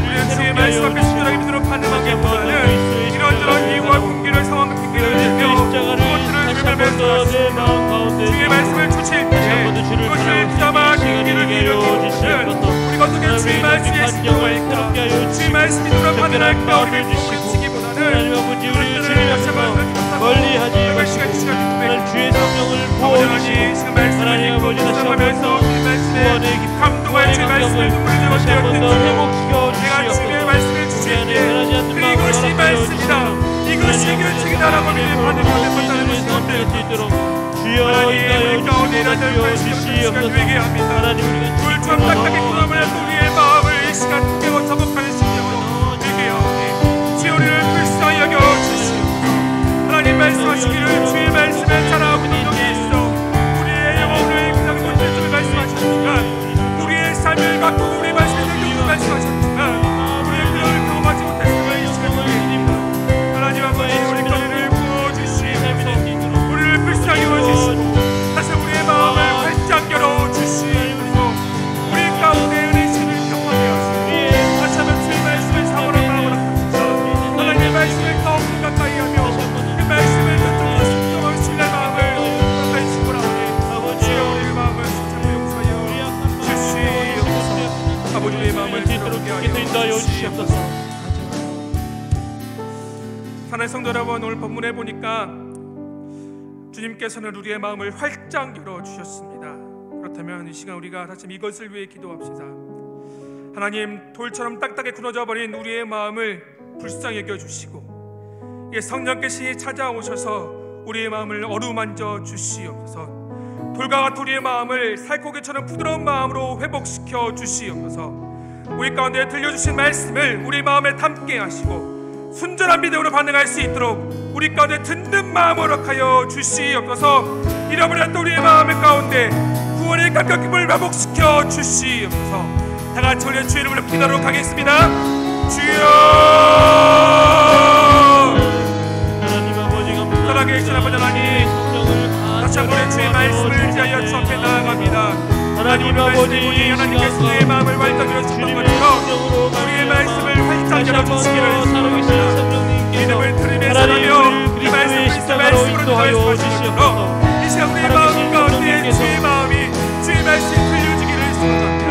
우리는 주의 말씀 앞에 신중하게 믿음으로 반응하기보다는 이런저런 이유와 핑계를 상황과 핑계를 대며 그것들을 외면하면서 주의 말씀을 주실 때 그것을 기다마 핑계를 내려주시는 어떻게 주의 말씀에 신중할까, 주의 말씀이 돌아 반응할까 우리를 부르시기보다는 그것들을 다시 한번 멀리하지 마시고 주의 성령을 부어주시고 하나님 아버지 다시 한번 주의 말씀에 감동할 주의 말씀을 눈물을 되었던 주, 내가 주의 말씀을 주실 때 이것이 말씀이다, 이것이 결정이다라고 믿는 반응하는 것다는 것이 없는 하나님, 우리 가운데 일어날 말씀을 시간 회개합니다. 불처럼 딱딱히 끊어버려 우리의 마음을 이 시간 깨워 접목하는 심령으로 회개하오니 주여 우리를 불쌍히 여겨주시옵소서. 하나님 말씀하시기를 주의 말씀에 자라고 능력이 있어 우리의 영혼을 그냥 못할 줄 말씀하셨지만 우리의 삶을 바꾸고 우리의 말씀을 능력을 말씀하셨지만 우리의 그녀를 경험하지 못했음을 이 시간 회개합니다. 하나님 아버지, 우리 거리를 부어주시옵소서. 우리를 불쌍히 여겨주시고 다시 우리의 마음을 활짝 열어주시옵소서. 우리 가운데 은혜심을 경험하게 하시고 다시 한번 주의 말씀을 사모하는 마음으로 하셔서 하나님의 말씀을 더욱 가까이 하며 그 말씀을 듣고 순종하고 신뢰의 마음을 가까이 시고라오니 주여 우리의 마음을 진짜로 용서하여 주시옵소서. 아버지, 우리의 마음을 새롭게 하여 주시옵소서. 사랑하는 성도 여러분, 오늘 본문에 보니까 주님께서는 우리의 마음을 활짝 열어주셨습니다. 그렇다면 이 시간 우리가 다시 이것을 위해 기도합시다. 하나님, 돌처럼 딱딱하게 굳어져 버린 우리의 마음을 불쌍히 여겨주시고 성령께서 찾아오셔서 우리의 마음을 어루만져 주시옵소서. 돌과 같은 우리의 마음을 살코기처럼 부드러운 마음으로 회복시켜 주시옵소서. 우리 가운데 들려주신 말씀을 우리 마음에 담게 하시고 순전한 믿음으로 반응할 수 있도록 우리 가운데 든든 마음을 허락하여 주시옵소서. 잃어버렸던 우리의 마음 가운데 구원의 감격임을 회복시켜 주시옵소서. 다같이 우리의 주의 이름으로 기도하도록 하겠습니다. 주여, 살아계신 아버지 하나님, 다시 한번 주의 말씀을 의지하여 주 앞에 나아갑니다. 하나님 아버지, 하나님께서 우리의 마음을 활짝 열어주셨던 것처럼 우리의 말씀을 활짝 열어주시기를 소원합니다. 믿음을 들으며 살아며 그 말씀으로 말씀하시옵소서. 이 시간 우리의 마음 가운데 주의 마음이 주의 말씀이 들려지기를 소원합니다.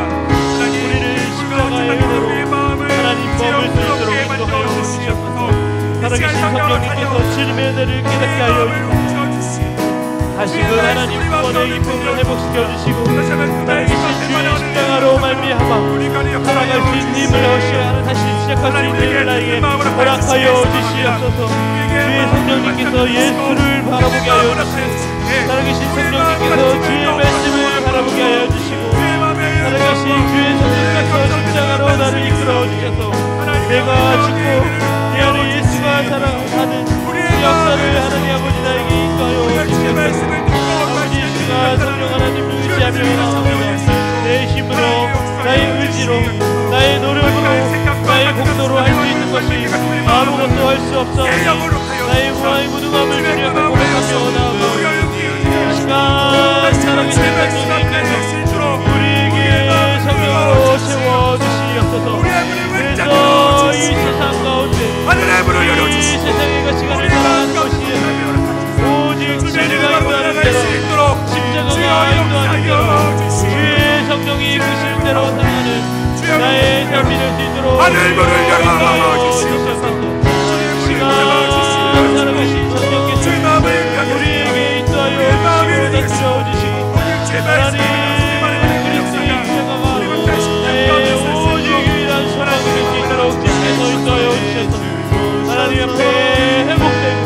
하나님, 우리를 십자가에 우리의 마음을 지혜롭게 만들어주시옵소서. 이 시간 성령님께서 주님의 은혜를 깨닫게 하여 주시고 다시금 하나님 구원의 기쁨을 회복시켜 주시고 살아계신 주의 십자가로 말미암아 살아갈 수 있는 힘을 얻으시고 다시 시작할 수 있는 힘을 나에게 허락하여 주시옵소서. 주의 성령님께서 예수를 바라보게 하여 주시고 살아계신 성령님께서 주의 말씀을 바라보게 하여 주시고 살아계신 주의 성령님께서 십자가로 나를 이끌어 주셔서 내가 죽고 내 안에 예수가 살아가는 역사를 하나님 아버지 나에게 인도하여 주시옵소서. 아버지 주가 성령 하나님을 의지하며 나아갑니다. 내 힘으로 나의 의지로 나의 노력으로 나의 공로로 할 수 있는 것이 아무것도 할 수 없사오니 나의 무화의 무능함을 주려고 고백하며 나아갑니다. 이 시간 살아계신 성령님께서 우리에게 성령으로 채워주시옵소서. 그래서 이 세상 가운데 이 세상의 가치관을 살아가는 것이 오직 진리가 인도하는 대로 십자가가 인도하는 대로 주의 성령이 이끄시는 대로 살아가는 나의 삶이 될 수 있도록 하늘문을 열어주시옵소서. 시간 살아가신 성령께서 우리에게 인도하여 주시고 다스려주시고 하나님 그리스도의 십자가가 나의 오직 유일한 소망이 될 수 있도록 주께서 인도하여 주셔서 하나님 앞에 회복되고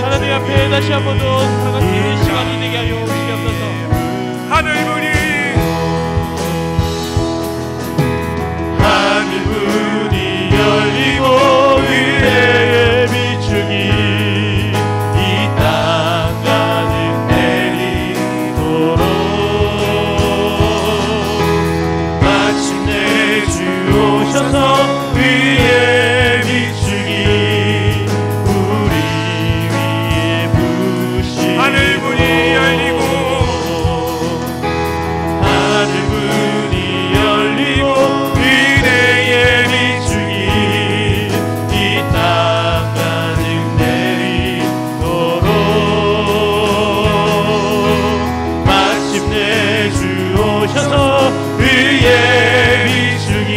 하나님 앞에 다시 한 번 더 살아갈 수 있는 시간이 되게 하여 주시옵소서. 하늘문이 열리고 위대의 비추기 이 땅 가득 내리도록 마침내 주 오셔서 위에 비추기 우리 위에 부시 하늘문이 열리고 위대의 비추기 이 땅 가득 내리도록 마침내 주 오셔서 위에 비추기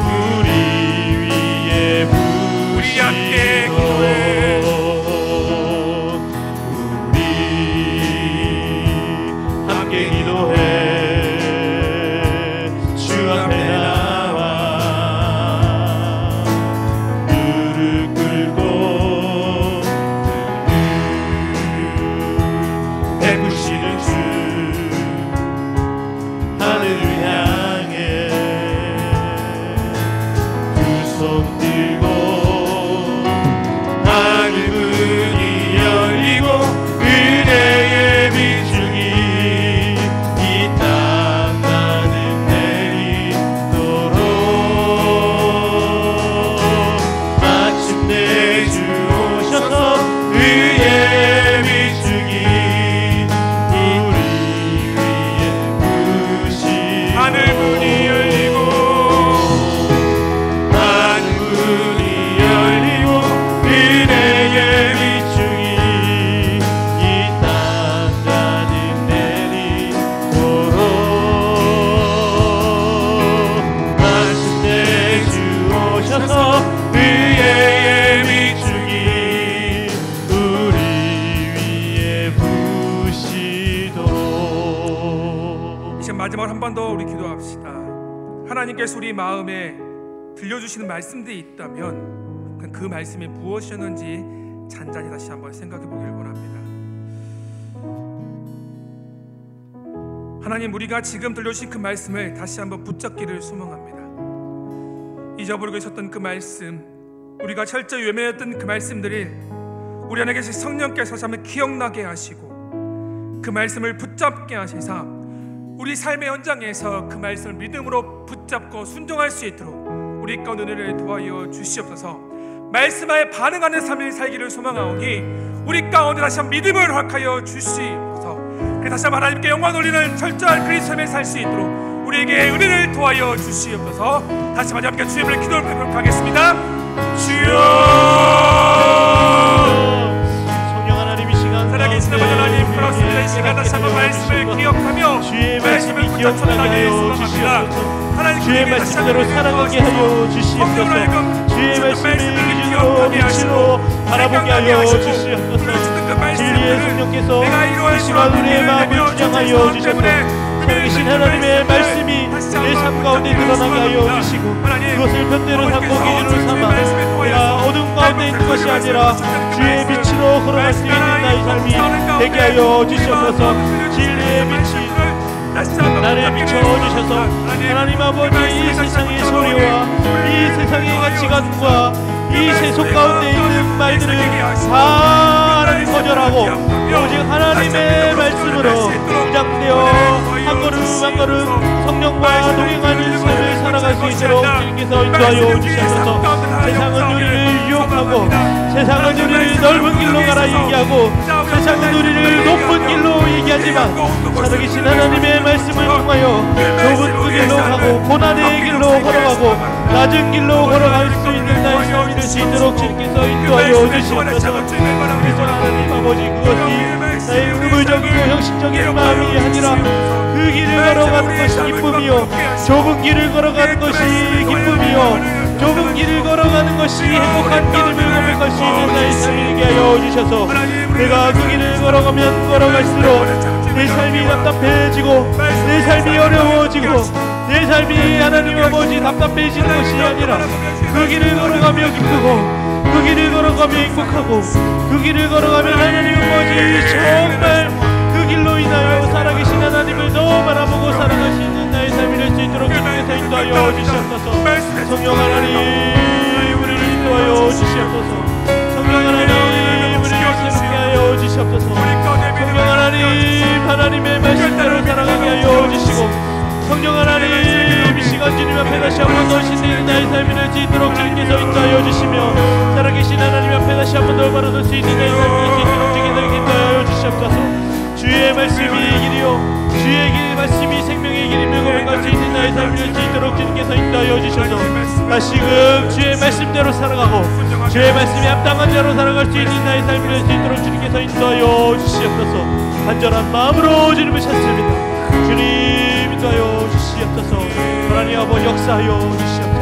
우리 위에 부시도록 우리 함께 기도해 주 앞에 나와 무릎 꿇고 베푸시는 주 하늘을 향해 두 손 들고 하늘문이 열리고 은혜의 비추기 이 땅 가득 내리도록 마침내 주 오셔서 위에 비추기 우리 위에 부시 하늘문이 열리고 은혜의 비추기 이 땅 가득 내리도록 마침내 주 오셔서 위에 비추기 우리 위에 부시도록. 이제 마지막으로 한 번 더 우리 기도합시다. 하나님께서 우리 마음에 들려주시는 말씀들이 있다면 그 말씀이 무엇이었는지 잔잔히 다시 한번 생각해 보길 원합니다. 하나님, 우리가 지금 들려주신 그 말씀을 다시 한번 붙잡기를 소망합니다. 잊어버리고 있었던 그 말씀, 우리가 철저히 외면했던 그 말씀들을 우리 안에 계신 성령께서 다시 한번 기억나게 하시고 그 말씀을 붙잡게 하시사 우리 삶의 현장에서 그 말씀을 믿음으로 붙잡고 순종할 수 있도록 우리 가운데 은혜를 도와여 주시옵소서. 말씀에 반응하는 삶을 살기를 소망하오니 우리 가운데 다시 한번 믿음을 허락하여 주시옵소서. 그래서 다시 한번 하나님께 영광 돌리는 철저한 그리스도의 삶을 살 수 있도록 우리에게 은혜를 도와여 주시옵소서. 다시 한번 함께 주의 이름을 기도를 하겠습니다. 주여, 성령 하나님 이 시간 살아계신 아버지 하나님, 그렇습니다. 이 시간 다시 한번 말씀을 기억하며 주의 말씀을 말씀이 기억나게 하여 주시옵소서. 주의 말씀대로 살아가게 하여 주시옵소서. 주의 말씀을 기준으로 바라보게 하여 주시옵소서. 진리의 성령께서 이 시간 우리의 마음을 주장하여 주셔서 살아계신 하나님의 말씀이 내 삶 가운데 드러나게 하여 주시고 그것을 편대로 삼고 기준으로 삼아 내가 어둠 가운데 있는 것이 아니라 주의 빛으로 걸어갈 수 있는 나의 삶이 되게 하여 주시옵소서. 진리의 빛이 나를 비춰주셔서 하나님 아버지 이 세상의 소리와 이 세상의 가치관과 이 세속 가운데 있는 말들을 다 하나님 거절하고 오직 하나님의 말씀으로 무장되어 한 걸음 한 걸음 성령과 동행하는 삶을 살아갈 수 있도록 주님께서 인도하여 주셔서 세상은 우리를 유혹하고 세상은 우리를 넓은 길로 가라 얘기하고 세상은 우리를 높은 길로 얘기하지만 살아계신 하나님의 말씀을 통하여 좁은 그 길로 가고 고난의 길로 걸어가고 낮은 길로 걸어갈 수 있는 나의 삶이 될 수 있도록 주님께서 인도하여 주시옵소서. 그래서 하나님 아버지 그것이 나의 의무적이고 형식적인 마음이 아니라 그 길을 걸어가는 것이 기쁨이요 좁은 길을 걸어가는 것이 기쁨이요 좁은 길을 걸어가는 것이 행복한 길임을 고백할 수 있는 나의 삶이 되게 하여 주셔서 내가 그 길을 걸어가면 걸어갈수록 내 삶이 답답해지고 내 삶이 어려워지고 내 삶이 하나님 아버지 답답해지는 것이 아니라 그 길을 걸어가며 기쁘고 그 길을 걸어가며 행복하고 그 길을 걸어가며 하나님 아버지 정말 그 길로 인하여 살아계신 하나님을 더 바라보고 살아갈 수 있는 나의 삶이 될 수 있도록 주님께서 인도하여 주시옵소서. 성령 하나님 우리를 인도하여 주시옵소서. 성령 하나님 우리를 새롭게 하여 주시옵소서. 성령 하나님 하나님의 말씀대로 살아가게 하여 주시고 성령 하나님 이 시간 주님 앞에 다시 한번 더 신뢰는 나의 삶이 될 수 있도록 주님께서 인도하여 주시며 살아계신 하나님 앞에 다시 한번 더 바라볼 수 있는 나의 삶이 될 수 있도록 주님께서 인도하여 주시옵소서. 주의 말씀이 길이요 주의 말씀이 생명의 길임을 고백할 수 있는 나의 삶이 될 수 있도록 주님께서 인도하여 주셔서 다시금 주의 말씀대로 살아가고 주의 말씀에 합당한 자로 살아갈 수 있는 나의 삶이 될 수 있도록 주님께서 인도하여 주시옵소서. 간절한 마음으로 주님을 찾습니다. 주님 인도하여 주시옵소서. 하나님 아버지 역사하여 주시옵소서.